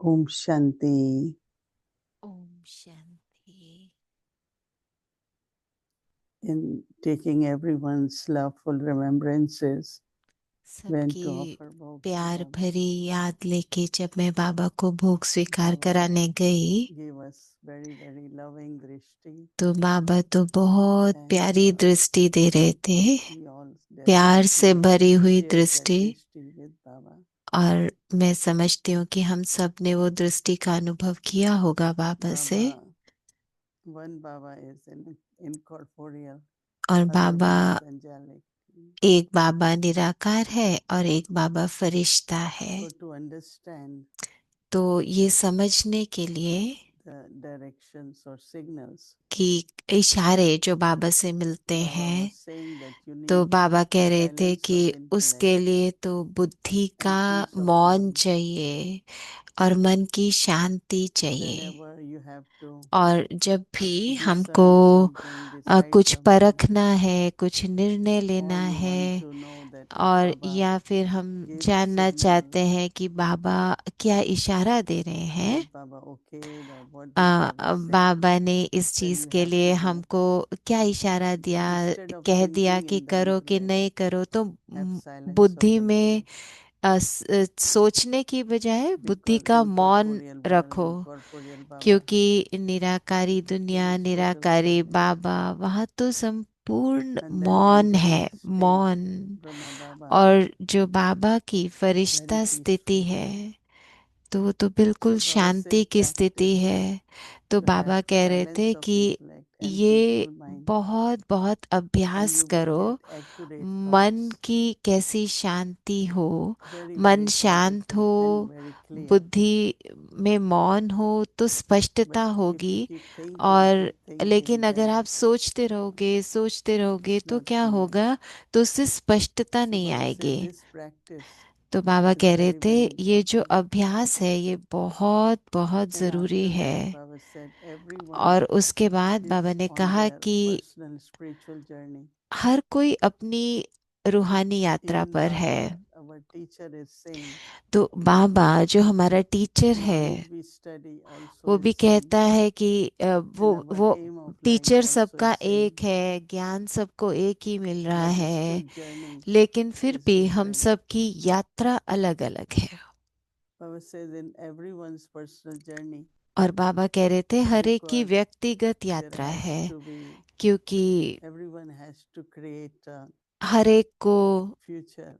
Om Shanti. Om Shanti. In taking everyone's loveful remembrances, when सबकी to offer bhog to प्यार Baba, भरी याद लेके जब मैं बाबा को भोग स्वीकार Baba कराने गई gave us very, very loving drishti, तो बाबा तो बहुत and प्यारी दृष्टि दे रहे थे, we all प्यार से definitely भरी हुई shared that दृष्टि। drishti with Baba. और मैं समझती हूँ कि हम सब ने वो दृष्टि का अनुभव किया होगा बाबा से। Baba, one Baba is incorporeal, और other Baba, one is angelic. एक बाबा निराकार है और एक बाबा फरिश्ता है। So to understand तो ये समझने के लिए the directions or signals, कि इशारे जो बाबा से मिलते Baba हैं, was saying that you तो need बाबा कह रहे थे silence कि of intellect उसके लिए तो बुद्धि का and peace of मौन mind. चाहिए और मन की शांति चाहिए। Whenever you have to और जब भी हमको discern something, decide कुछ something, परखना है, कुछ निर्णय or लेना you want है, to know that if और Baba या फिर हम gives जानना signal, चाहते हैं कि बाबा क्या इशारा दे रहे हैं, is Baba okay or what did Baba say, बाबा ने इस then चीज you के have लिए to do. हमको क्या इशारा दिया, Instead of कह दिया thinking कि in the करो कि intellect, नहीं करो, तो have silence of बुद्धि में intellect. सोचने की बजाय बुद्धि Because का मौन incorporeal world, रखो। incorporeal Baba क्योंकि निराकारी there दुनिया, is total निराकारी silence. बाबा, वहाँ तो संपूर्ण And that मौन है, angelic state, मौन। Brahma Baba, और जो बाबा की very फरिश्ता स्थिति peaceful. है, तो वो तो बिल्कुल So Baba शांति said, की स्थिति practice है। तो to have बाबा कह रहे silence थे of कि intellect and ये peaceful mind, बहुत बहुत and अभ्यास you will करो, get accurate मन thoughts, की कैसी शांति हो, very, मन very शांत positive हो, and very clear. बुद्धि में मौन हो तो But स्पष्टता if you होगी। keep और thinking, लेकिन अगर then आप सोचते रहोगे it's तो not क्या clear. होगा, तो उससे स्पष्टता So नहीं Baba said, आएगी। this practice तो बाबा is कह रहे very, थे very ये जो important. अभ्यास है ये बहुत बहुत And जरूरी after है। that, Baba said, everyone और उसके बाद बाबा is ने on कहा their कि personal spiritual journey. हर कोई अपनी रूहानी यात्रा Even पर है। Baba, our teacher, is saying, तो बाबा जो हमारा टीचर है, knowledge we study also वो is भी same, कहता है कि and our वो aim of life teacher also सबका is same. एक है, ज्ञान सबको एक ही मिल रहा But the है, still journey लेकिन फिर is भी हम different. सब की यात्रा अलग अलग है। Baba says in everyone's personal journey, और बाबा कह रहे थे हर एक की because व्यक्तिगत there यात्रा has है, to be, क्योंकि everyone has to create a हर एक को future,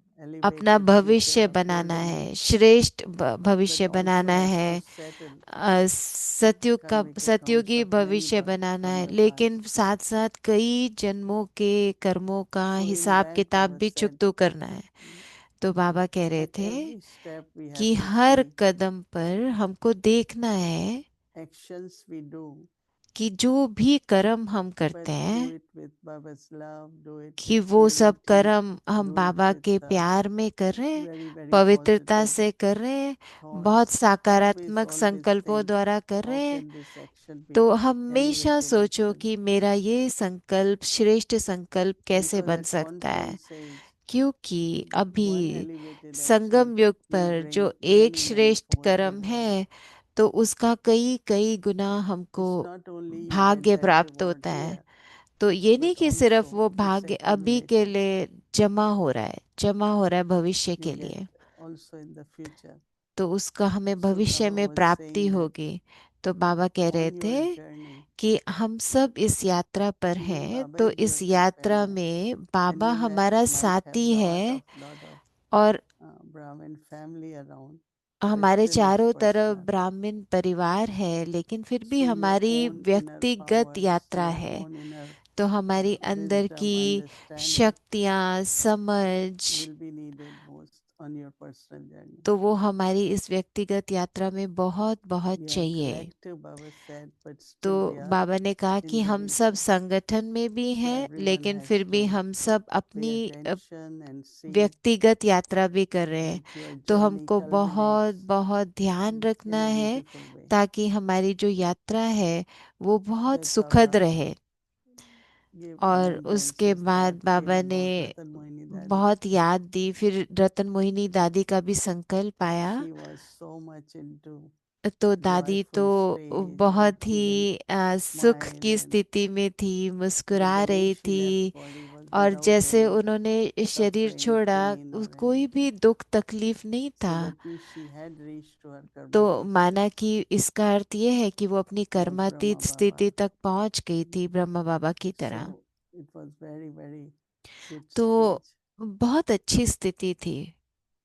अपना elevated future, भविष्य a बनाना golden है, age, श्रेष्ठ but भविष्य also बनाना has है, to settle सतयुग का karmic accounts सतयुगी of many भविष्य births बनाना from है, the लेकिन past. साथ साथ कई जन्मों के कर्मों का So in हिसाब that, किताब Baba भी said, चुकतो करना है। तो बाबा कह रहे at थे every step we have कि to हर see कदम पर हमको देखना है actions we do, कि जो भी कर्म हम but करते do हैं, it with Baba's love, do it कि with वो सब purity, कर्म हम do it बाबा with के प्यार में कर रहे हैं, very, very पवित्रता positive से कर रहे हैं, बहुत thoughts. सकारात्मक Always संकल्पों think, द्वारा कर how रहे हैं। can this action be तो हमेशा elevated सोचो action? कि मेरा ये संकल्प श्रेष्ठ संकल्प कैसे Because बन at सकता है। confluence age, क्योंकि one अभी elevated action संगम युग will पर bring जो एक many, many श्रेष्ठ fold कर्म reward. है, तो उसका कई कई गुना हमको It's not only you get भाग्य that प्राप्त reward होता है। here, तो ये नहीं but कि सिर्फ also वो it's भाग्य अभी के accumulated. लिए जमा हो रहा है, जमा हो रहा है भविष्य You के get लिए, also in the future. तो उसका हमें So भविष्य Baba में was प्राप्ति saying that होगी। तो बाबा कह रहे on your थे journey, कि हम सब इस यात्रा पर even हैं, Baba तो is इस your यात्रा companion, में and बाबा you हमारा might have साथी है। lot of और Brahmin family around, but हमारे still it's चारों तरफ personal. ब्राह्मण परिवार है, लेकिन फिर भी So your हमारी own inner व्यक्तिगत powers, यात्रा your है। own inner तो हमारी अंदर wisdom, की understanding शक्तियाँ, समझ, will be needed most on your personal journey. तो वो हमारी इस व्यक्तिगत यात्रा में बहुत बहुत We are चाहिए। collective, Baba said, but तो still we are बाबा ने कहा कि हम सब individual. संगठन में भी So हैं, everyone लेकिन has फिर भी to हम सब pay अपनी attention and see व्यक्तिगत यात्रा भी कर रहे हैं। that your तो journey हमको बहुत culminates बहुत ध्यान in रखना a है, beautiful way. ताकि हमारी जो यात्रा है वो बहुत That सुखद Baba रहे। gave और उसके remembrances बाद back बाबा again ने about Ratan Mohini Dadi. बहुत याद दी, फिर रतन मोहिनी दादी का भी संकल्प आया। She was so much into तो दादी तो joyful face, बहुत happy and ही सुख smile, की and स्थिति में थी, the मुस्कुरा day रही she left थी। body was और without जैसे any उन्होंने शरीर suffering, छोड़ा, pain or कोई anything. भी दुख तकलीफ नहीं So था। that means she had reached to her तो karma base माना कि इसका अर्थ ये है कि वो अपनी like Brahma कर्मातीत Baba. स्थिति तक पहुंच गई थी, ब्रह्मा बाबा की तरह। So it was very, very good तो stage. बहुत अच्छी स्थिति थी,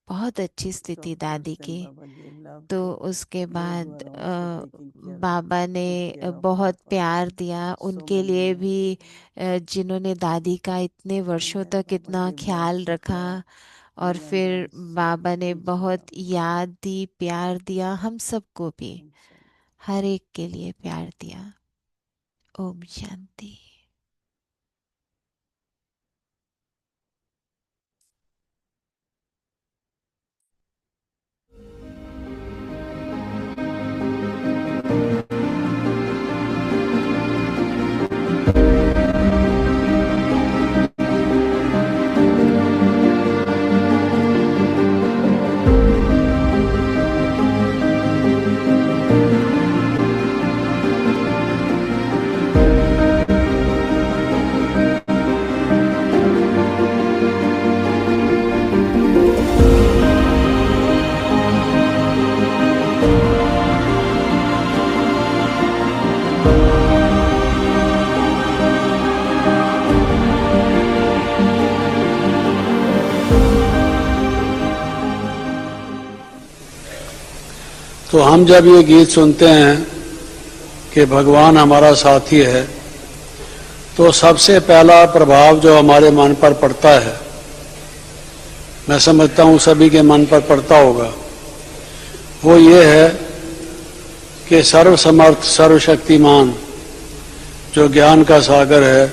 बहुत अच्छी So स्थिति of course दादी then की। Baba gave love तो to उसके those who बाद are also taking care, Baba took ने care of बहुत Papa. प्यार दिया So उनके many लिए years. भी, जिन्होंने दादी का इतने And वर्षों then तक Baba इतना gave ख्याल lots of रखा। love, और फिर remembrance बाबा to ने each one बहुत of us. याद दी, प्यार दिया, हम सबको भी, Inshallah. हर एक के लिए प्यार दिया। ओम शांति। तो हम जब ये गीत सुनते हैं कि भगवान हमारा साथी है, तो सबसे पहला प्रभाव जो हमारे मन पर पड़ता है, मैं समझता हूँ सभी के मन पर पड़ता होगा, वो ये है कि सर्वसमर्थ सर्वशक्तिमान जो ज्ञान का सागर है,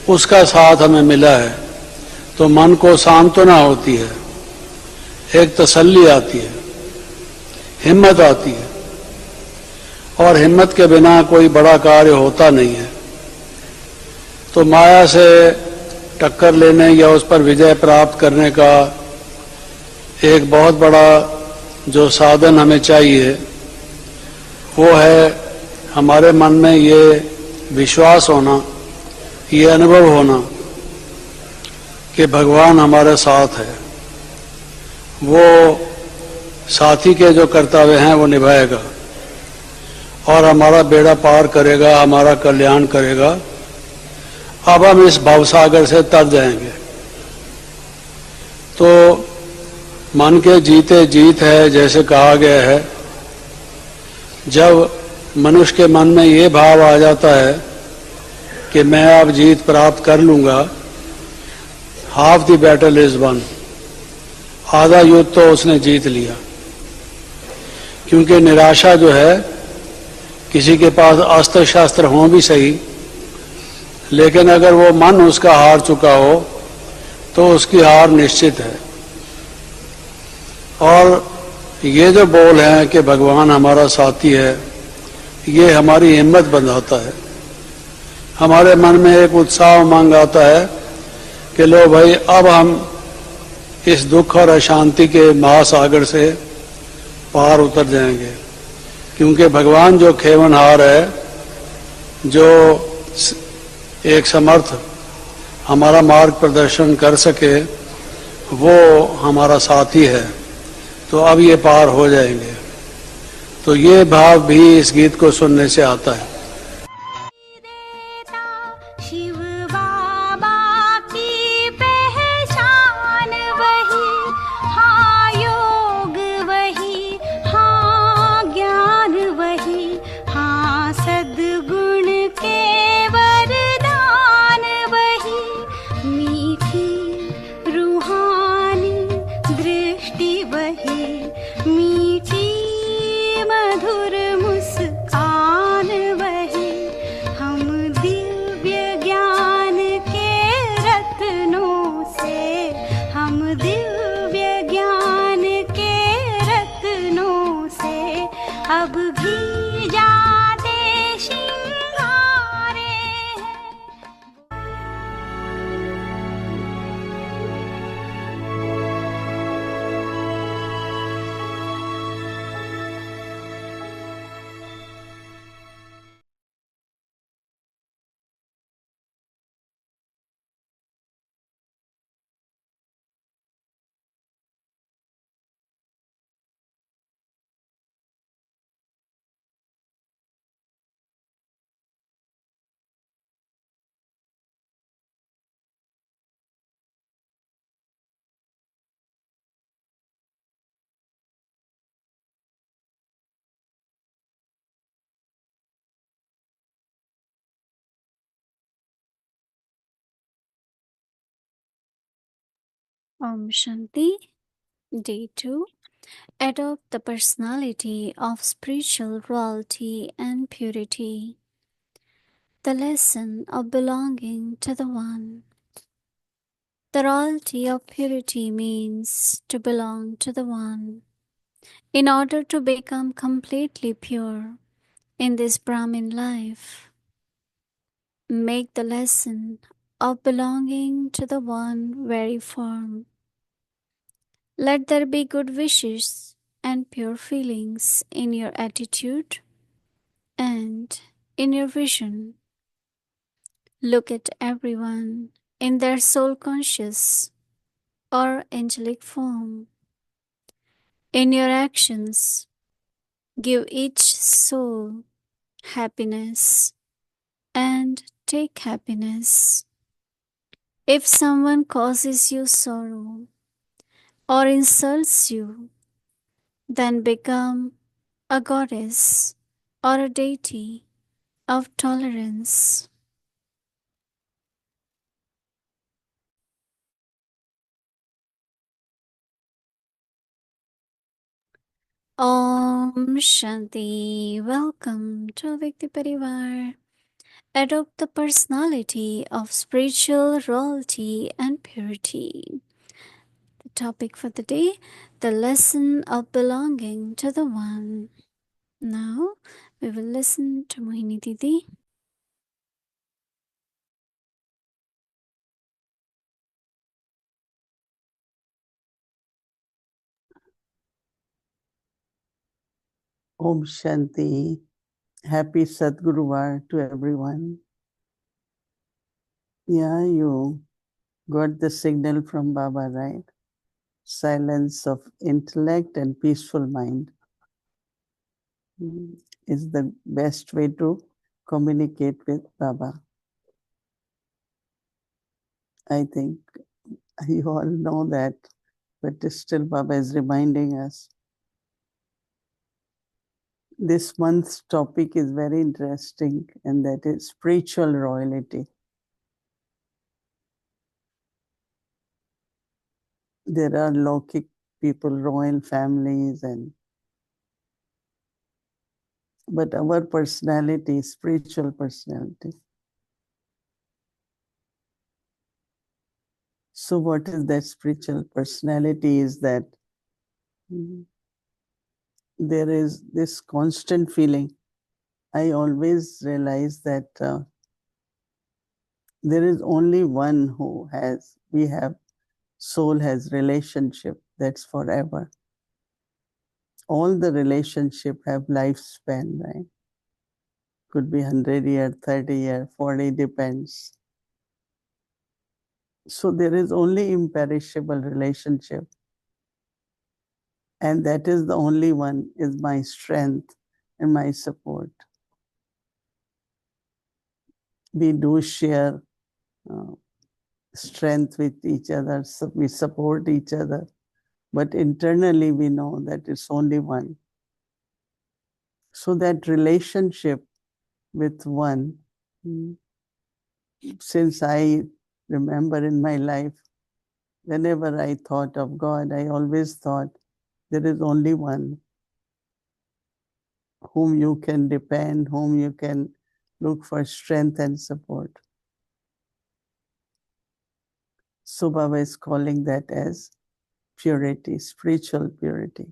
उसका साथ हमें मिला है। तो मन को सांत्वना होती है, एक तसल्ली आती है, हिम्मत आती है। और हिम्मत के बिना कोई बड़ा कार्य होता नहीं है। तो माया से टक्कर लेने या उस पर विजय प्राप्त करने का एक बहुत बड़ा जो साधन हमें चाहिए, वो है हमारे मन में ये विश्वास होना, ये अनुभव होना कि भगवान हमारे साथ है। वो साथी के जो कर्तव्य हैं वो निभाएगा और हमारा बेड़ा पार करेगा, हमारा कल्याण करेगा। अब हम इस भवसागर से तर जाएंगे। तो मन के जीते जीत है, जैसे कहा गया है। जब मनुष्य के मन में ये भाव आ जाता है कि मैं अब जीत प्राप्त कर लूंगा, half the battle is one, आधा युद्ध तो उसने जीत लिया। क्योंकि निराशा जो है, किसी के पास अस्त्र शस्त्र हों भी सही, लेकिन अगर वो मन उसका हार चुका हो तो उसकी हार निश्चित है। और ये जो बोल है कि भगवान हमारा साथी है, ये हमारी हिम्मत बंधाता है। हमारे मन में एक उत्साह उमंग आता है कि लो भाई, अब हम इस दुख और अशांति के महासागर से पार उतर जाएंगे। क्योंकि भगवान जो खेवनहार है, जो एक समर्थ हमारा मार्ग प्रदर्शन कर सके, वो हमारा साथी है। तो अब ये पार हो जाएंगे। तो ये भाव भी इस गीत को सुनने से आता है। शिव बाबा की पहचान वही, हाँ योग वही, हाँ ज्ञान वही, हाँ सद्गुण के वरदान वही, मीठी रूहानी दृष्टि वही, मीठी मधुर मुस्कान वही, हम दिव्य ज्ञान के रत्नों से, हम दिव्य ज्ञान के रत्नों से अब भी जाते श्रृंगारे हैं। Om Shanti. Day 2. Adopt the personality of spiritual royalty and purity. The lesson of belonging to the One. The royalty of purity means to belong to the One. In order to become completely pure in this Brahmin life, make the lesson of belonging to the One very firm. Let there be good wishes and pure feelings in your attitude and in your vision. Look at everyone in their soul conscious or angelic form. In your actions, give each soul happiness and take happiness. If someone causes you sorrow or insults you, then become a goddess or a deity of tolerance. Om Shanti. Welcome to Vikti Parivar. Adopt the personality of spiritual royalty and purity. The topic for the day, the lesson of belonging to the One. Now we will listen to Mohini Didi. Om Shanti. Happy Sadguruvar to everyone. Yeah, you got the signal from Baba, right? Silence of intellect and peaceful mind is the best way to communicate with Baba. I think you all know that, but still Baba is reminding us. This month's topic is very interesting, and that is spiritual royalty. There are Lokik people, royal families, but our personality is spiritual personality. So what is that spiritual personality? Is that there is this constant feeling. I always realize that there is only one who has, soul has relationship that's forever. All the relationship have lifespan, right? Could be 100 year, 30 year, 40, depends. So there is only imperishable relationship. And that is the only one, is my strength and my support. We do share strength with each other, so we support each other, but internally we know that it's only one. So that relationship with one, since I remember in my life, whenever I thought of God, I always thought there is only one whom you can depend, whom you can look for strength and support. So Baba is calling that as purity, spiritual purity.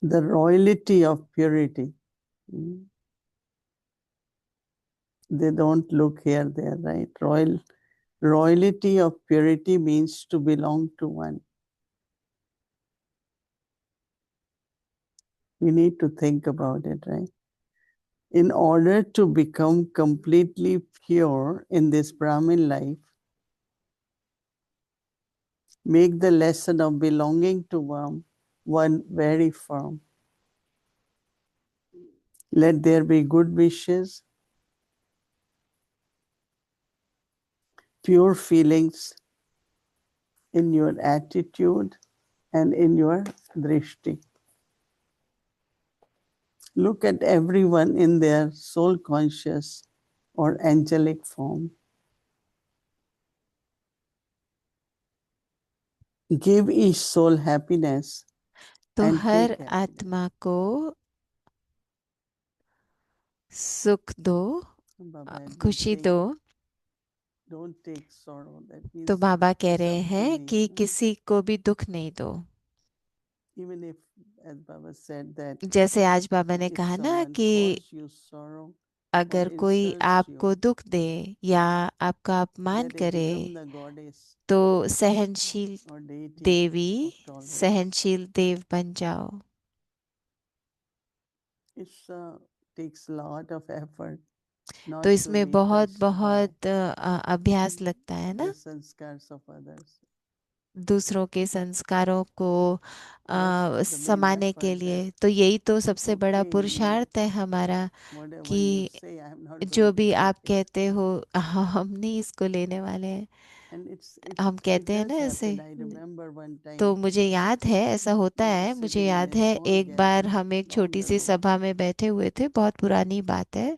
The royalty of purity. They don't look here, there, right? Royalty of purity means to belong to one. We need to think about it, right? In order to become completely pure in this Brahmin life, make the lesson of belonging to one very firm. Let there be good wishes, pure feelings in your attitude and in your drishti. Look at everyone in their soul conscious or angelic form. Give each soul happiness तो and her take happiness. आत्मा को सुख दो, Baba has been खुशी saying, दो। don't take sorrow. That means तो बाबा कह it's रहे up to हैं me. कि किसी को भी दुख नहीं दो। Even if, as Baba said, that जैसे आज बाबा ने if कहा ना someone कि cause you sorrow or अगर कोई insults आपको you, दुख दे या आपका अपमान let it करे, become the goddess तो सहनशील or deity Devi, of tolerance. सहनशील देव बन जाओ। It takes a lot of effort not तो to इसमें be बहुत touched by बहुत अभ्यास लगता है the ना, sanskars of others. दूसरों के संस्कारों को That's the main समाने के effort लिए। that, तो यही तो सबसे बड़ा okay, you पुरुषार्थ है हमारा whatever you कि say, I'm not going जो to भी आप take it. कहते हो हम नहीं इसको लेने वाले हैं। And हम it कहते हैं does ना ऐसे। happen. I remember one तो time मुझे याद है, ऐसा होता we were है, मुझे sitting in याद a है small एक बार gathering हम एक long छोटी सी ago. सभा में बैठे हुए थे, बहुत पुरानी बात है।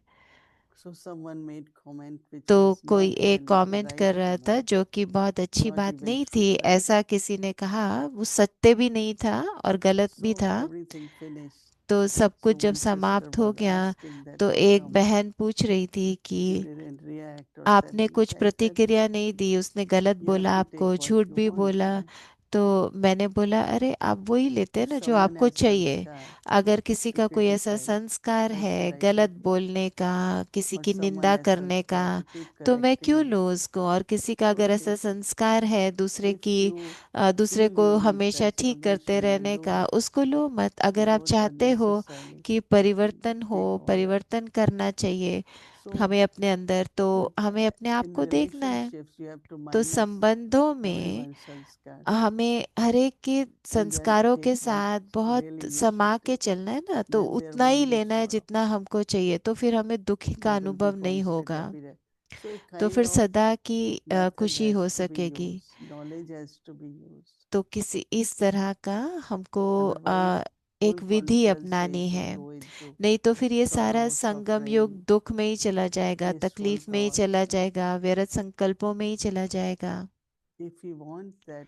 So someone made comment which तो was कोई not एक really the कमेंट right कर रहा था comment, जो कि बहुत अच्छी not बात even नहीं true, थी, right? ऐसा किसी ने कहा, वो सत्य भी नहीं था और गलत भी So था। everything finished. तो सब So कुछ जब one sister समाप्त हो was गया asking that तो how एक come बहन पूछ रही थी you कि didn't react or said आपने कुछ anything? I said, प्रतिक्रिया नहीं दी, उसने गलत you have बोला, to आपको take what झूठ you भी want, बोला। right? तो मैंने बोला, अरे आप वही लेते हैं If ना जो someone आपको has चाहिए। sanskar अगर किसी to का कोई ऐसा criticize, संस्कार why है should I गलत take it? बोलने का, किसी Or की someone निंदा has करने का, sanskar to keep तो मैं correcting क्यों me, लूँ उसको। और किसी का so अगर ऐसा take it. संस्कार है दूसरे If की you दूसरे feel को you need हमेशा ठीक करते transformation and रहने do का, it उसको लो मत। अगर आप without चाहते हो unnecessarily, कि then परिवर्तन हो, take all that. परिवर्तन करना चाहिए So, हमें अपने अंदर, तो but हमें अपने आप in को देखना है। relationships, you have to तो minus संबंधों में everyone's sanskars हमें हर एक के and then संस्कारों के take what साथ बहुत really you समा should के take. चलना है ना, तो Then there उतना won't ही be लेना है sorrow. जितना हमको चाहिए, तो फिर हमें दुख का There will be अनुभव नहीं constant होगा। happiness. So a तो kind फिर of सदा की method खुशी has हो to be सकेगी। used. Knowledge has to be used. तो किसी इस तरह का हमको Otherwise, एक full विधि conscious अपनानी state है। will go into नहीं तो फिर ये सारा sorrow, संगम युग suffering, दुख में ही चला जाएगा, wasteful तकलीफ में ही thoughts. चला जाएगा, व्यर्थ संकल्पों में ही चला जाएगा। If we want that,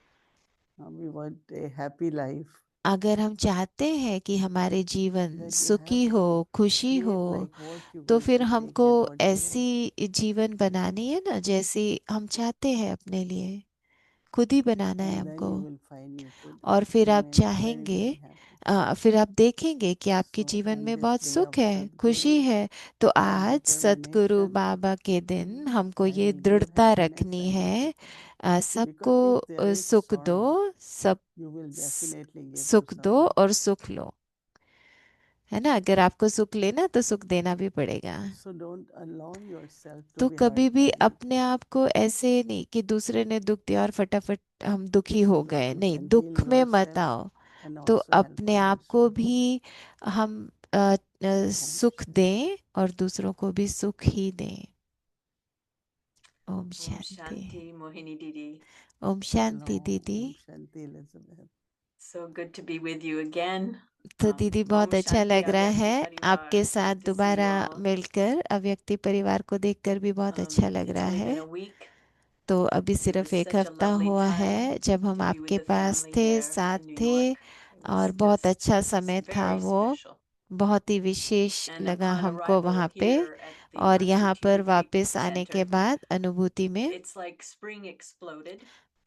we want a happy life, अगर हम चाहते हैं कि हमारे जीवन that you have सुखी हो, to खुशी हो, behave like what you तो want फिर to take, हमको get what you want. ऐसी जीवन बनानी है ना जैसी हम चाहते हैं अपने लिए, खुद ही बनाना है And then हमको। you will find you will और फिर आप remain very, चाहेंगे, very happy. फिर आप देखेंगे कि आपके So जीवन on में this बहुत day सुख of है, खुशी Sadguru, है। तो with आज सतगुरु determination, बाबा के दिन हमको ये I give दृढ़ता happiness रखनी and you है, take all. सबको Because if there is सुख दो, sorrow, सब you will स- definitely give to सुख दो someone. और सुख लो, है ना। अगर आपको सुख लेना तो सुख देना भी पड़ेगा। So don't allow yourself to तो be कभी hurt भी by अपने people. आप को ऐसे नहीं कि दूसरे ने दुख दिया और फटाफट हम दुखी हो So that गए, you नहीं, can heal दुख में मत yourself आओ। and तो also help अपने आप others. को भी हम सुख Shanti. दें और दूसरों को भी सुख ही दें। ओम Om शांति। Shanti, Mohini Didi. Om Shanti Shalom. दीदी। Shanti Elizabeth. So good to be with you again. तो दीदी बहुत Om अच्छा Shanti, लग रहा Avyakti है Parivar. आपके साथ Good to see you दोबारा all. मिलकर, अव्यक्ति परिवार को देखकर भी बहुत अच्छा लग It's रहा only been है। a week. तो अभी It सिर्फ was एक such a हफ्ता lovely हुआ time है जब हम to be with आपके the पास family थे, there साथ in New थे, York. It was और बहुत just अच्छा समय था very वो, special. बहुत ही विशेष And लगा upon हमको arrival वहाँ पे। here at the और Master यहाँ पर Teacher वापस Treatment आने के Center, बाद अनुभूति में it's like spring exploded.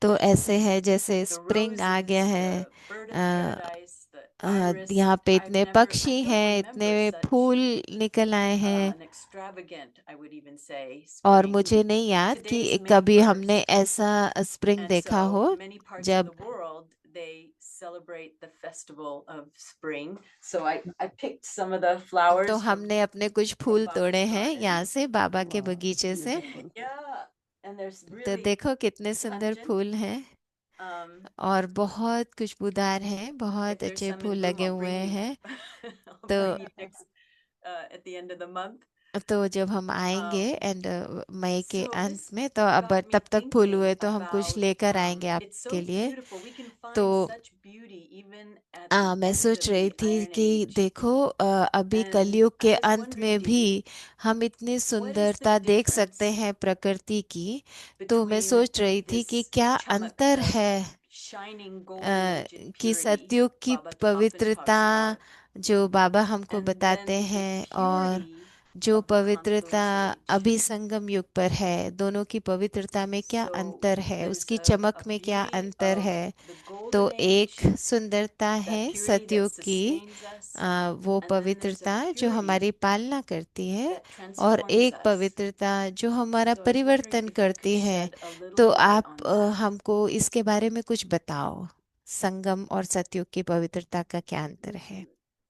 तो ऐसे है जैसे The स्प्रिंग आ roses, गया है। the bird of a, paradise, the iris. यहाँ पे I इतने पक्षी don't हैं, remember इतने such फूल निकल आए हैं, an extravagant, I would even say, और spring. मुझे नहीं याद Today's कि May कभी हमने 1st. ऐसा स्प्रिंग And देखा so हो। many parts of जब the world, they celebrate the festival of spring. So I picked some of the तो flowers from हमने अपने कुछ फूल Baba's तोड़े हैं garden. यहाँ से, बाबा के Wow, बगीचे से। beautiful. Yeah, and there's तो really देखो कितने सुंदर pungent. फूल हैं और बहुत खुशबूदार हैं, बहुत If there's अच्छे some फूल in bloom, लगे I'll हुए bring you. हैं। I'll तो bring you next at the end of the month. तो जब हम आएंगे मई के So अंत this में, तो अब got me तब तक फूल हुए thinking तो हम कुछ about लेकर आएंगे it's so आपके लिए। beautiful. We can तो find such beauty even at the मैं end सोच of रही the थी Iron कि Age. देखो अभी And कलयुग I के was अंत में wondering, भी Didi, हम इतनी what is the सुंदरता देख सकते difference हैं प्रकृति की। तो मैं between सोच रही थी कि this क्या अंतर chamak of है shining golden age in कि purity सतयुग की Baba often talks पवित्रता about, जो बाबा हमको and बताते then the हैं और purity जो of the पवित्रता confluence age. अभी संगम युग पर है, दोनों की पवित्रता में क्या So अंतर है, there's उसकी a चमक में क्या beauty अंतर of है। the तो golden एक age, सुंदरता है that purity that सतयुग की, sustains us, वो and then there's a पवित्रता जो purity हमारी पालना करती है, that और transforms एक us. पवित्रता जो हमारा So I was wondering परिवर्तन if you करती could है। shed a little तो light आप on that. हमको इसके बारे में कुछ बताओ, संगम और सतयुग की पवित्रता का क्या अंतर है।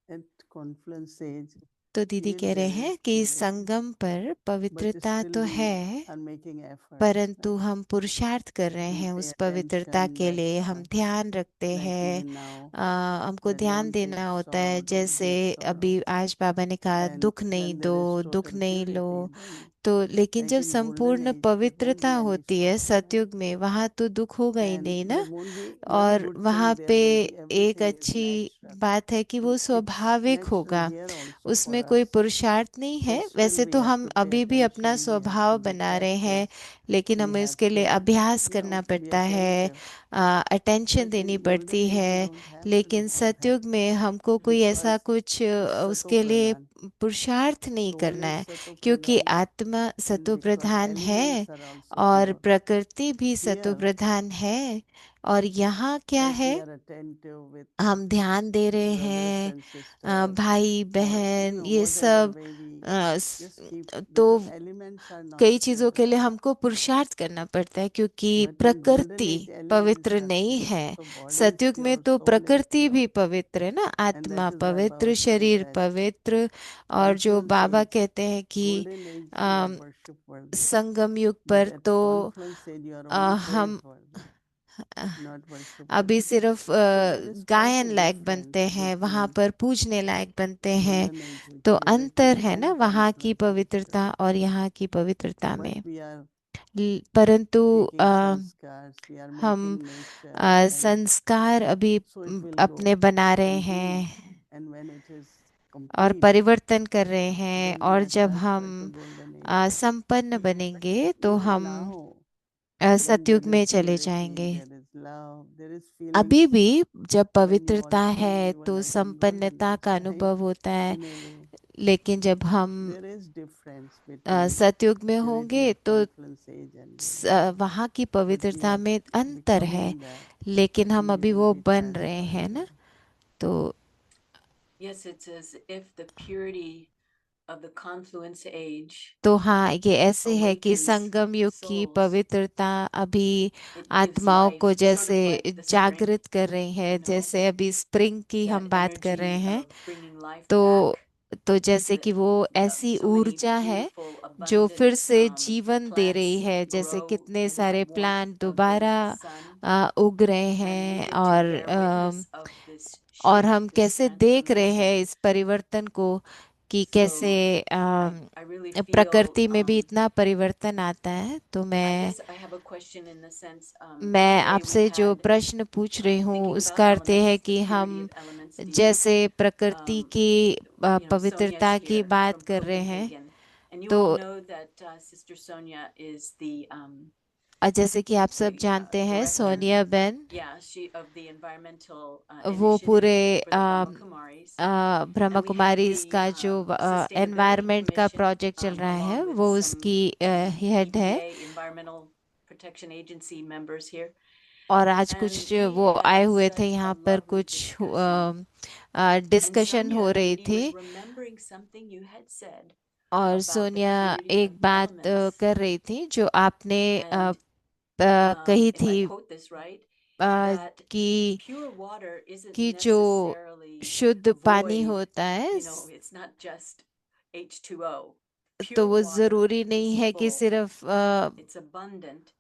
At confluence age, तो दीदी still कह रहे there हैं is कि purity, संगम पर but पवित्रता still तो we है, are making efforts, परंतु right? हम पुरुषार्थ कर रहे We हैं pay उस पवित्रता attention के that, लिए, हम ध्यान रखते like हैं, even now, हमको that ध्यान don't take देना होता है। sorrow, don't जैसे give sorrow. अभी आज बाबा ने कहा And दुख नहीं when दो, there is दुख total नहीं लो। purity, then तो लेकिन like जब in golden संपूर्ण age, there won't पवित्रता be any होती है sorrow, right? सतयुग में, वहां तो दुख होगा ही And नहीं there ना। won't be one और good वहां thing, there पे will be एक everything is अच्छी natural. बात है कि So वो it's स्वाभाविक natural होगा, here also उसमें for कोई us, पुरुषार्थ नहीं but है। still वैसे we तो have हम to pay अभी भी अपना attention, we have स्वभाव to be बना रहे हैं, practice, लेकिन we हमें have उसके लिए to, अभ्यास you करना know, be पड़ता है, attentive. अटेंशन But देनी in पड़ती golden age, you है। don't have लेकिन to do that सतयुग में हमको कोई ऐसा because कुछ it's उसके लिए Satopradhan. पुरुषार्थ नहीं Soul करना is है, क्योंकि Satopradhan, आत्मा and because सतोप्रधान elements है are also और pure. प्रकृति भी Here, सतोप्रधान है। और यहाँ क्या like we है, are attentive with हम ध्यान दे रहे brothers हैं, and sisters, भाई or you बहन know, ये whatever सब, way we a, just keep, तो because elements are not कई चीजों pure, के लिए right? हमको पुरुषार्थ करना पड़ता है, क्योंकि But in golden प्रकृति age, elements पवित्र are नहीं pure. है। So body is सतयुग में pure, तो soul is प्रकृति pure. भी पवित्र है ना, And आत्मा that is why पवित्र, Baba says शरीर that पवित्र। और जो confluence बाबा age, कहते हैं कि golden age, you are um, worship worthy. संगम युग But पर at तो confluence age, you are only हम praise worthy, not worship अभी worthy. सिर्फ So there is quite गायन a लायक बनते difference हैं, वहां between पर पूजने लायक बनते हैं। golden age, तो which we are अंतर है achieving, ना and वहां की confluence age. पवित्रता और यहाँ की पवित्रता But में। we are परंतु taking sanskars, we are हम making nature, and संस्कार अभी so it will अपने go. बना रहे And हैं and when it is और complete, परिवर्तन कर रहे हैं, then we और are जब transferred to हम golden age. संपन्न बनेंगे तो Even हम now, when सतयुग there में is चले purity, जाएंगे। there is love, there is अभी feelings, भी जब then you पवित्रता also है even तो like in golden संपन्नता age, का right? अनुभव होता है। In a way, लेकिन जब हम there is difference between सतयुग में purity होंगे of तो confluence age and golden age. वहाँ की But we पवित्रता are में अंतर है, becoming that. लेकिन हम We अभी will वो be बन रहे transferred हैं to. ना। तो Yes, it's as if the purity of the confluence age तो हाँ, ये ऐसे है कि awakens संगम युग की souls. पवित्रता अभी It gives आत्माओं life, को sort of जैसे like the spring, जागृत कर रही है। you know, जैसे अभी स्प्रिंग की हम that बात कर रहे energy हैं, of bringing life तो back, जैसे कि that वो ऐसी so many ऊर्जा है beautiful, जो फिर abundant से जीवन दे plants रही है। जैसे grow कितने in the सारे warmth प्लांट of the दोबारा sun, उग रहे and we हैं, get to bear witness of this और shift, हम this कैसे देख रहे हैं transformation. इस परिवर्तन को, कि कैसे So I really feel प्रकृति में भी इतना परिवर्तन आता है। तो I मैं guess I have a question in the sense मैं today we आपसे जो had प्रश्न पूछ रही हूँ thinking about उसका अर्थ ये है elements, the कि purity हम of elements being जैसे प्रकृति की you know, Sonia's पवित्रता की here बात from कर रहे हैं, Copenhagen, and you तो all know that Sister Sonia is the जैसे कि आप सब जानते हैं director, Sonia Ben, yeah, she of the environmental वो initiative पूरे for the Brahma Kumaris, Brahma and we had Kumari the का जो sustainability एनवायरनमेंट का commission प्रोजेक्ट चल रहा है along with वो some उसकी हेड है। EPA, Environmental Protection Agency members here. और आज And कुछ we वो आए had हुए थे such a यहाँ पर, lovely कुछ discussion. And डिस्कशन हो Sonia रही Didi थी, was remembering something you had said और about the सोनिया purity एक of बात elements. कर रही थी जो आपने And कही if I थी, quote this right, a, that कि pure water isn't कि जो necessarily शुद्ध पानी void, होता है, you know, it's not just H2O. तो Pure वो water जरूरी is नहीं है कि full, सिर्फ it's abundant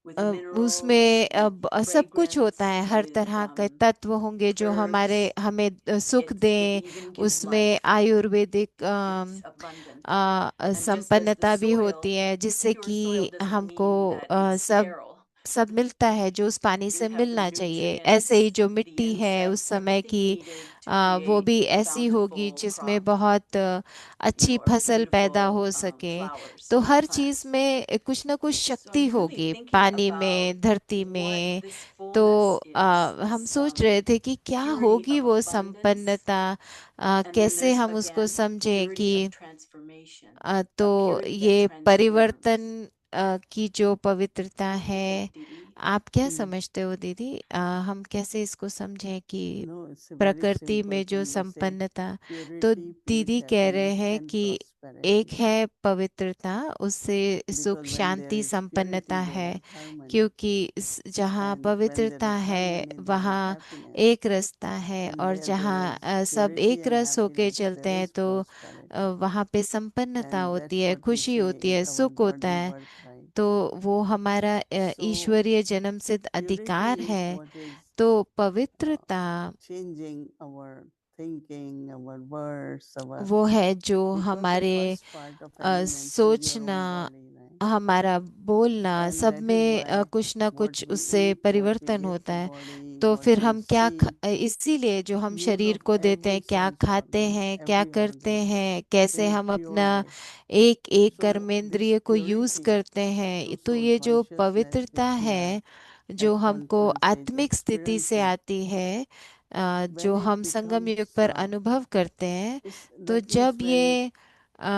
with उसमें minerals, सब कुछ होता fragrance, है, हर with तरह के तत्व होंगे जो हमारे herbs. हमें सुख It दें। even gives उसमें life. Ayurvedic It's abundant. And just as the संपन्नता भी soil, होती है, जिससे pure कि soil doesn't हमको mean that it's सब sterile. सब मिलता है जो उस पानी You से have the मिलना चाहिए। ऐसे ही nutrients, जो the मिट्टी है उस insects that समय की needed to वो create भी a ऐसी होगी bountiful जिसमें crop, बहुत अच्छी or फसल पैदा हो beautiful सके। flowers तो and हर चीज plants. में कुछ ना कुछ So शक्ति I'm really होगी, thinking पानी about में, धरती what में। this तो fullness is, हम this सोच रहे थे कि क्या purity होगी of वो abundance, संपन्नता, and then कैसे there's हम उसको again समझें purity कि of transformation, तो a purity that ये transforms. परिवर्तन की जो पवित्रता What do you है, think, Didi? आप क्या Hmm. समझते हो दीदी? हम कैसे इसको समझें कि No, it's a very प्रकृति simple में जो thing. You say संपन्नता, तो purity, peace, दीदी कह रहे happiness, हैं and कि एक prosperity. है पवित्रता, उससे सुख Because when there Shanti is संपन्नता purity, there है, is harmony. क्योंकि जहाँ And when there पवित्रता is है harmony, there is वहाँ happiness. एक रास्ता है, And और where there जहाँ is सब purity एक and रस होके happiness, चलते there हैं is तो prosperity. वहाँ पे संपन्नता And होती that's है, what we खुशी say होती है, is our सुख होता golden है। birthright. तो वो हमारा So ईश्वरीय जन्म सिद्ध purity अधिकार is है। what is तो पवित्रता changing our thinking, our words, our वो है जो because the हमारे first part of elements is your सोचना, own body, right? हमारा बोलना, And सब that is में why कुछ ना what कुछ we उससे eat, what we परिवर्तन give होता to है। body, तो what फिर we हम क्या see, इसीलिए जो हम use शरीर of को देते every हैं, क्या sense खाते organ, हैं, क्या every करते organ हैं, कैसे in a हम pure अपना way. एक एक So this कर्मेंद्रिय को यूज purity करते to हैं, तो soul ये जो consciousness पवित्रता which we है are जो at हमको conference age आत्मिक स्थिति से experiencing, आती है, जो when it हम संगम युग becomes पर अनुभव करते हैं, it's, तो that means जब when ये अ,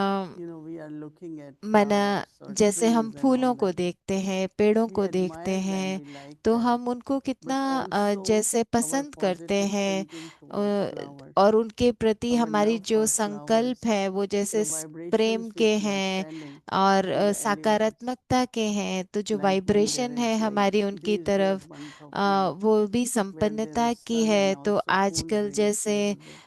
we are looking at मना, flowers or जैसे हम trees and all फूलों को that, देखते हैं, पेड़ों we को देखते admire them, हैं, we like तो them, हम उनको कितना but also जैसे our पसंद करते positive हैं, thinking towards flowers, और उनके प्रति our हमारी love जो for संकल्प flowers, है वो जैसे the प्रेम vibrations के which we are हैं sending और to the elements, सकारात्मकता के हैं, तो जो like when there vibration is है a हमारी उनकी these days तरफ, month of May, वो भी where there संपन्नता is की sun है। and तो also cool आजकल breeze जैसे little bit,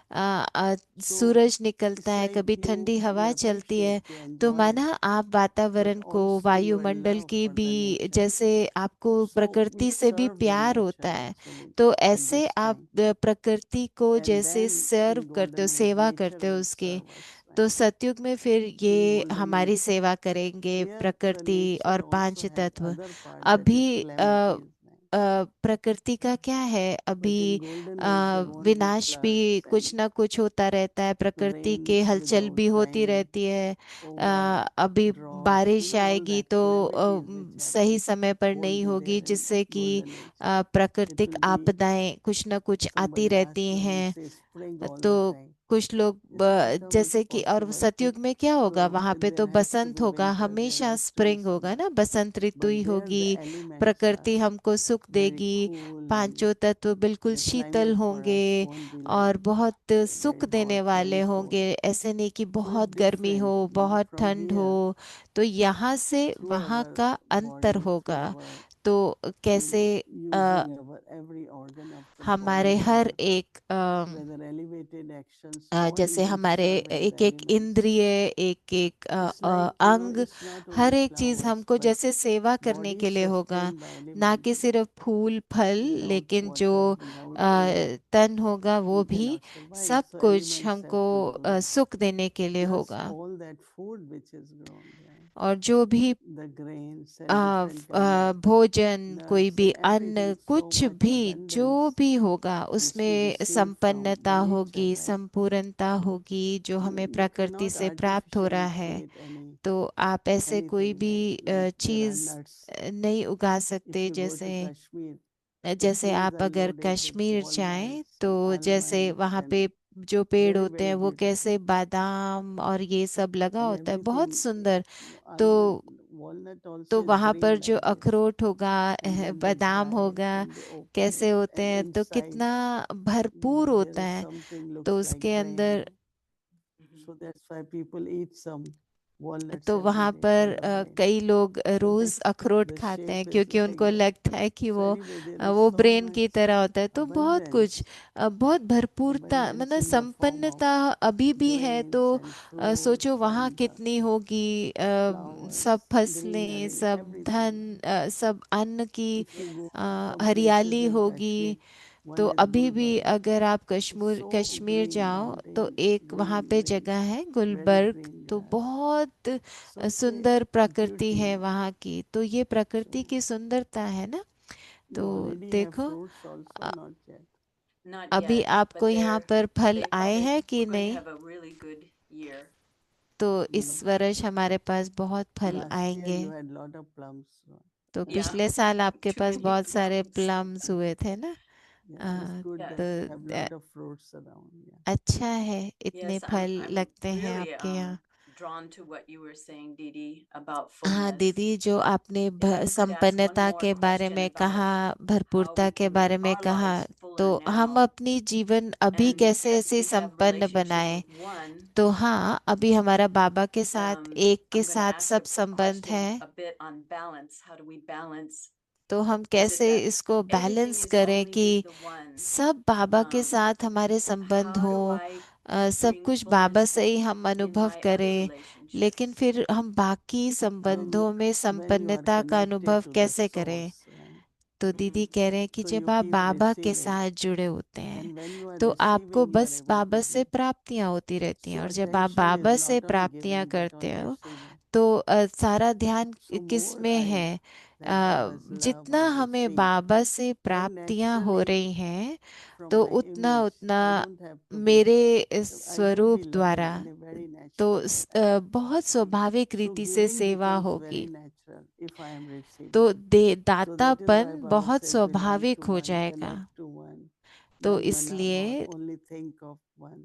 so सूरज निकलता it's है, like कभी ठंडी you हवा चलती है, appreciate, you तो enjoy, माना आप but वातावरण को, also your वायुमंडल love की for भी, the nature. जैसे आपको So we प्रकृति से भी serve the प्यार nature होता है, actually तो at ऐसे this आप time. प्रकृति को And जैसे then सर्व in करते हो, golden age, सेवा nature करते हो will उसकी, serve us, तो right? सतयुग में फिर In ये golden हमारी age, सेवा करेंगे, here the प्रकृति nature और also पांच has तत्व। other part that अभी is calamities, right? प्रकृति का क्या है, But अभी in golden age, there won't be विनाश भी floods कुछ and ना कुछ होता रहता है, प्रकृति rain के हलचल without भी होती time, रहती है। over अभी droughts, बारिश all आएगी that तो calamities which सही happen समय पर won't नहीं be होगी, there in जिससे कि golden age. It प्राकृतिक will be, आपदाएं कुछ ना कुछ आती somebody रहती asked me, will हैं। say spring all तो the time. कुछ लोग Yes, how come it's जैसे कि, और possible? सतयुग में क्या होगा, So वहां पे there तो has to बसंत be होगा, winter, there हमेशा has to be स्प्रिंग होगा summer. ना, बसंत ऋतु But ही there the होगी, elements प्रकृति are हमको सुख very देगी, cool and पांचों तत्व बिल्कुल the शीतल climate for होंगे us won't be like और बहुत सुख very देने hot, वाले very cold. होंगे। ऐसे नहीं कि So बहुत it's गर्मी हो, different, बहुत from ठंड हो। here तो यहाँ से through वहाँ our का अंतर body, through होगा। our, तो कैसे using our every organ of the हमारे body हर for एक whether elevated actions or जैसे even हमारे serving the एक एक elements. इंद्रिय, एक एक It's like, अंग, it's not हर only एक चीज flowers, हमको but जैसे सेवा करने body के is लिए होगा, sustained by ना elements. कि सिर्फ फूल फल, Without लेकिन जो water, without air, तन होगा वो we भी cannot survive. सब So कुछ elements हमको have to grow. सुख देने के लिए Plus होगा। all that food which is grown, right? और जो भी The grains and different kind of भोजन, कोई nuts भी and अन्न, everything, so कुछ much भी, जो abundance भी होगा which we उसमें receive from संपन्नता the nature, होगी, right? संपूर्णता होगी, जो हमें You प्रकृति cannot से प्राप्त हो रहा artificially है। create तो आप ऐसे कोई anything, भी like there are चीज nuts. नहीं उगा If सकते। you go to जैसे Kashmir, the जैसे trees आप are अगर loaded with कश्मीर जाएं walnuts तो and जैसे almonds वहाँ and पे जो पेड़ very, होते very हैं वो beautiful. कैसे बादाम और ये सब लगा And होता है, बहुत everything, सुंदर। तो almond, walnut also तो is वहां green पर जो like this. अखरोट होगा, And when they बादाम dry it, होगा, when they open कैसे it, होते and हैं, तो inside, कितना भरपूर there होता is है। something तो looks like उसके अंदर, brain. So that's why people eat some walnuts तो every वहां day for पर the brain. कई लोग So रोज that अखरोट the खाते हैं shape is क्योंकि like उनको that. लगता है कि So वो anyway, there is वो so ब्रेन की much तरह होता है। तो बहुत कुछ, abundance, बहुत भरपूरता, abundance मतलब in the form of संपन्नता अभी भी है। तो grains and सोचो fruits वहाँ and कितनी होगी, सब flowers, फसलें, greenery, सब everything. धन, सब अन्न की If you go someplaces हरियाली in होगी। Kashmir, तो One is अभी भी Gulbarga. अगर आप It's so कश्मीर green जाओ तो mountains, एक वहाँ green, पे green, जगह है very गुलबर्ग, green तो grass. बहुत Such a सुंदर प्रकृति है beauty. वहाँ की। तो ये प्रकृति So की सुंदरता है ना। you तो already have देखो fruits also, a- not yet. Not अभी yet, आपको but यहाँ पर फल they आए said हैं we're कि going to नहीं? have a really good year. तो No. इस वर्ष हमारे पास बहुत फल Last year आएंगे। you had lot of plums. तो Yeah. पिछले साल आपके Too पास many बहुत सारे plums. प्लम्स हुए थे ना। Yeah, it's a, good Yeah. that you तो have lot of fruits around. Yeah. अच्छा है इतने Yes, फल I'm लगते हैं really आपके यहाँ। drawn to what you were saying, Didi, about हाँ fullness. दीदी, जो आपने If I could ask one संपन्नता more के बारे question में about कहा, how भरपूरता we के can बारे make में our कहा, lives fuller तो हम now, अपनी जीवन अभी and कैसे yes, ऐसे we have संपन्न relationship बनाए। with one. तो हाँ, अभी हमारा बाबा के साथ, एक के I'm going to साथ ask सब a संबंध question है। a bit on balance. How do we balance? तो हम Is it कैसे that इसको everything बैलेंस is करें only कि with the one? सब बाबा के Um, साथ हमारे संबंध How do हो, I सब bring कुछ बाबा fullness से ही हम in अनुभव my other करें, लेकिन relationships? फिर हम बाकी When संबंधों में when you are संपन्नता का connected अनुभव to the कैसे करें। source, right? तो दीदी कह रहे हैं कि So जब you आप keep बाबा के receiving, साथ जुड़े होते हैं and when you are तो आपको receiving, you are बस able बाबा to से give. प्राप्तियां होती रहती हैं। So और जब आप attention is बाबा से not on प्राप्तियां giving but करते on हो receiving. तो सारा ध्यान So किस more में I है? let Baba's love जितना I हमें receive, बाबा से then प्राप्तियां हो naturally रही हैं from तो my उतना image, उतना I don't have to be. मेरे I do स्वरूप be द्वारा loving in a very तो natural way. बहुत स्वाभाविक So रीति से giving सेवा becomes होगी। very natural if I am receiving. तो So that is why दातापन Baba बहुत said belong स्वाभाविक to हो one, जाएगा। connect to one, तो मन मना भाव, इसलिए only think of one,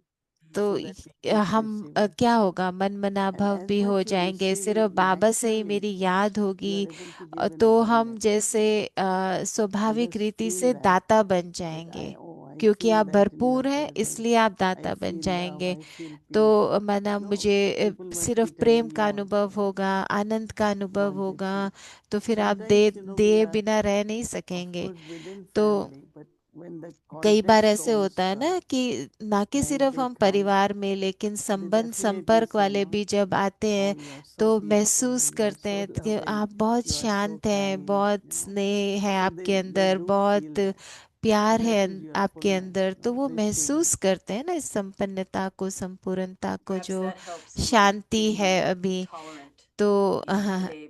तो so that we keep हम receiving. क्या होगा, मन मना And भाव as भी हो much you जाएंगे, receive सिर्फ बाबा से ही naturally, मेरी याद you होगी। are able to give in तो हम abundance. जैसे You स्वाभाविक just रीति feel से that दाता बन that जाएंगे, I क्योंकि feel आप that in your भरपूर हैं presence. इसलिए आप I दाता बन feel love, जाएंगे। I feel तो peace. माना No, मुझे people must सिर्फ be प्रेम telling का you अनुभव also होगा, आनंद का अनुभव होगा, quantity. तो फिर आप दे Sometimes, we दे are, बिना रह नहीं of सकेंगे। course, within तो family, but when the कई बार contact ऐसे souls होता है ना come, कि ना कि then सिर्फ they हम come, परिवार में, लेकिन they संबंध definitely संपर्क say, वाले no, भी जब आते हैं oh, you are so तो peaceful, महसूस you are करते so हैं कि loving, आप बहुत you are so शांत हैं, kind, बहुत स्नेह है So आपके they अंदर, do feel बहुत that. प्यार So है that is your आपके fullness, अंदर। तो वो receiving. महसूस करते हैं ना इस संपन्नता को, संपूर्णता को, Perhaps जो that helps me Shanti to है be अभी। tolerant. तो Today,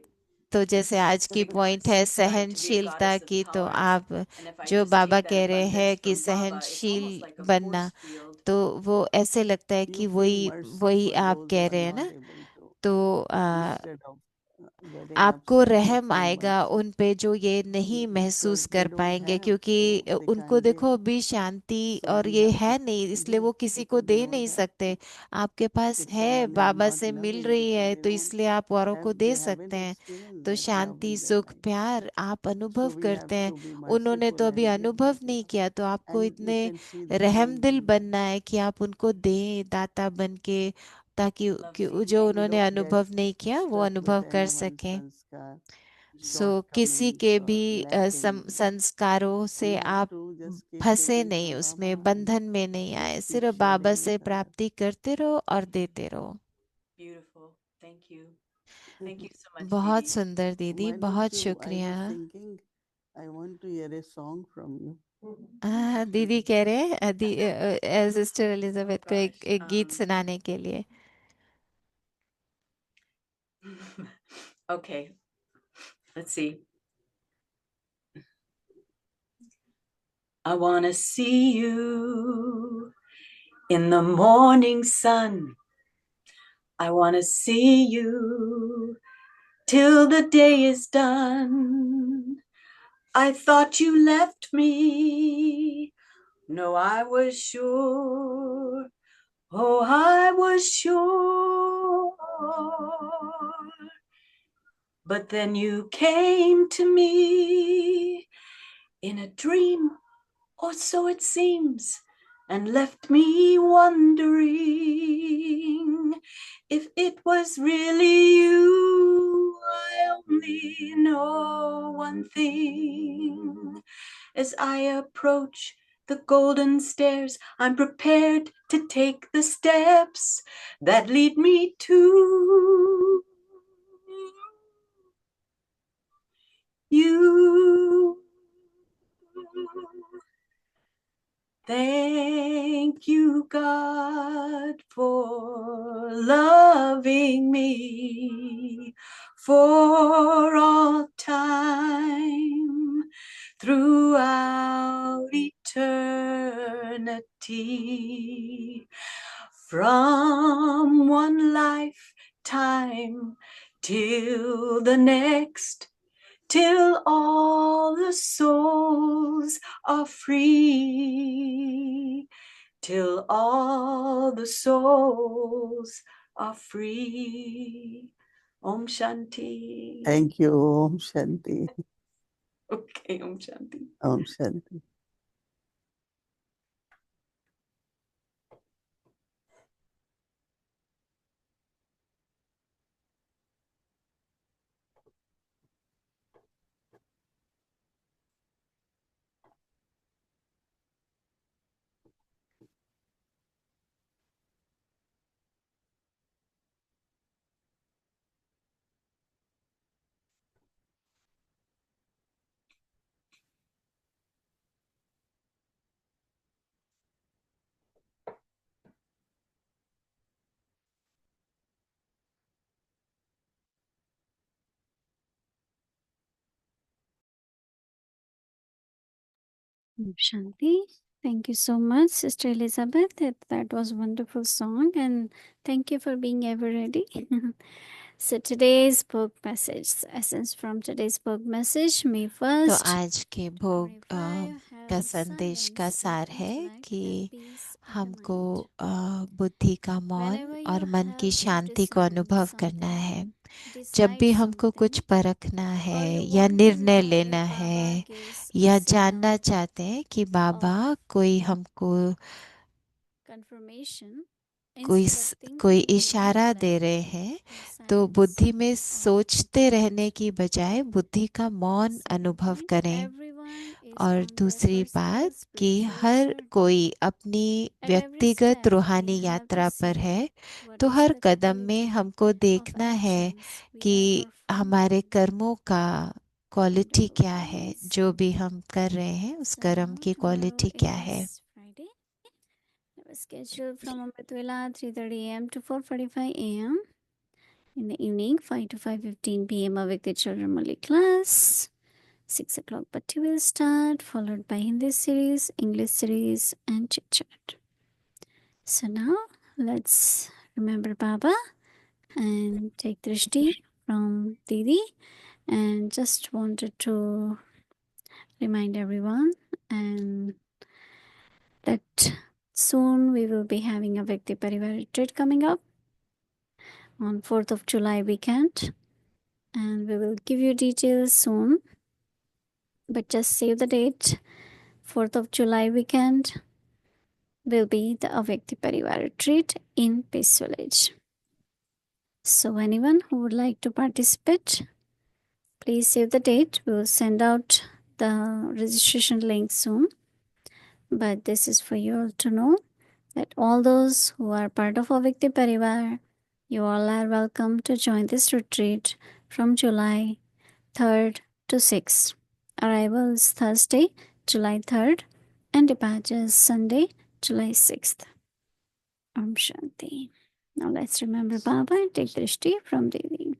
तो जैसे आज की पॉइंट है trying to be a सहनशीलता goddess of की, तो tolerance. आप And if I जो just बाबा take that कह रहे हैं abundance कि from Baba, it's सहनशील almost like a बनना, force field. तो वो ऐसे लगता है You कि feel वही mercy वही for आप those कह who are रहे हैं not ना। able to, तो instead of getting आपको upset, you रहम feel आएगा mercy. उन पे जो ये नहीं Because महसूस they कर don't पाएंगे, have, क्योंकि so they उनको can't give. देखो अभी शांति So और we ये have to है नहीं, इसलिए give वो किसी को because they दे don't नहीं have. सकते। आपके पास If है, someone is बाबा not से मिल loving रही because है, they तो don't इसलिए आप औरों को have, दे they सकते haven't हैं। experienced तो that love Shanti, in their सुख, life. प्यार आप So अनुभव we have करते हैं, to be उन्होंने तो merciful अभी and give अनुभव that नहीं love. किया। तो आपको And you इतने can see the रहम change दिल in them. बनना है कि आप उनको दें, दाता बन के, ताकि Lovely. जो We उन्होंने don't get अनुभव नहीं किया वो stuck अनुभव with कर anyone's सकें। sanskar, सो किसी shortcomings के or भी lacking. संस्कारों से We have आप to just keep फंसे thinking नहीं, for उसमें Baba and बंधन में नहीं आए, keep सिर्फ बाबा sharing से with others. प्राप्ति करते रहो और देते रहो। Beautiful. Thank you. Thank you so much, बहुत Didi. सुंदर दीदी, Why don't बहुत you? I शुक्रिया। was thinking, I want to hear a song from you. दीदी कह रहे हैं सिस्टर एलिजाबेथ को एक gosh, गीत सुनाने के लिए। Okay, let's see. I want to see you in the morning sun. I want to see you till the day is done. I thought you left me. No, I was sure. Oh, I was sure. But then you came to me in a dream, or so it seems, and left me wondering if it was really you. I only know one thing. As I approach the golden stairs, I'm prepared to take the steps that lead me to you. Thank you, God, for loving me for all time throughout eternity. From one lifetime till the next, till all the souls are free, till all the souls are free. Om Shanti. Thank you. Om Shanti. Okay, Om Shanti. Om Shanti. Om Shanti. Thank you so much, Sister Elizabeth. That was a wonderful song, and thank you for being ever ready. So today's book message, essence from today's book message, May तो 1st. आज के भोग Revive का health, संदेश का silence, सार deep है intellect, कि and peace in the हमको mind. बुद्धि का मौन Whenever और you मन की have to शांति को discern अनुभव करना something, है। जब भी decide हमको कुछ something, परखना or है you या want to निर्णय know लेना if है Baba gives a या जानना signal चाहते हैं कि बाबा of कोई हमको confirmation, कोई instead of कोई thinking in इशारा दे intellect रहे हैं, or तो silence बुद्धि में or सोचते रहने की बजाय बुद्धि का मौन second अनुभव point, करें। everyone is और on their दूसरी personal बात कि spiritual हर journey. कोई अपनी At every व्यक्तिगत step, we रूहानी have to यात्रा पर see है, what तो is हर the कदम में quality हमको of देखना है actions we कि are performing. हमारे कर्मों का क्वालिटी Wonderful क्या है, points. जो भी हम कर रहे हैं उस So कर्म now, की tomorrow क्वालिटी क्या है। is Friday. It was scheduled from Amritwela 3:30 a.m. to 4:45 a.m. In the evening, 5 to 5:15 p.m. Avyakta Children Mali class. 6 o'clock Bhatti will start, followed by Hindi series, English series, and chit chat. So now let's remember Baba and take drishti from Didi. And just wanted to remind everyone and that soon we will be having a Vyakti Parivar retreat coming up on 4th of July weekend, and we will give you details soon, but just save the date. 4th of July weekend will be the Avyakti Parivar retreat in Peace Village. So anyone who would like to participate, please save the date. We will send out the registration link soon, but this is for you all to know that all those who are part of Avyakti Parivar, you all are welcome to join this retreat from July 3rd to 6th. Arrival is Thursday, July 3rd, and departure is Sunday, July 6th. Om Shanti. Now let's remember Baba and take drishti from Devi.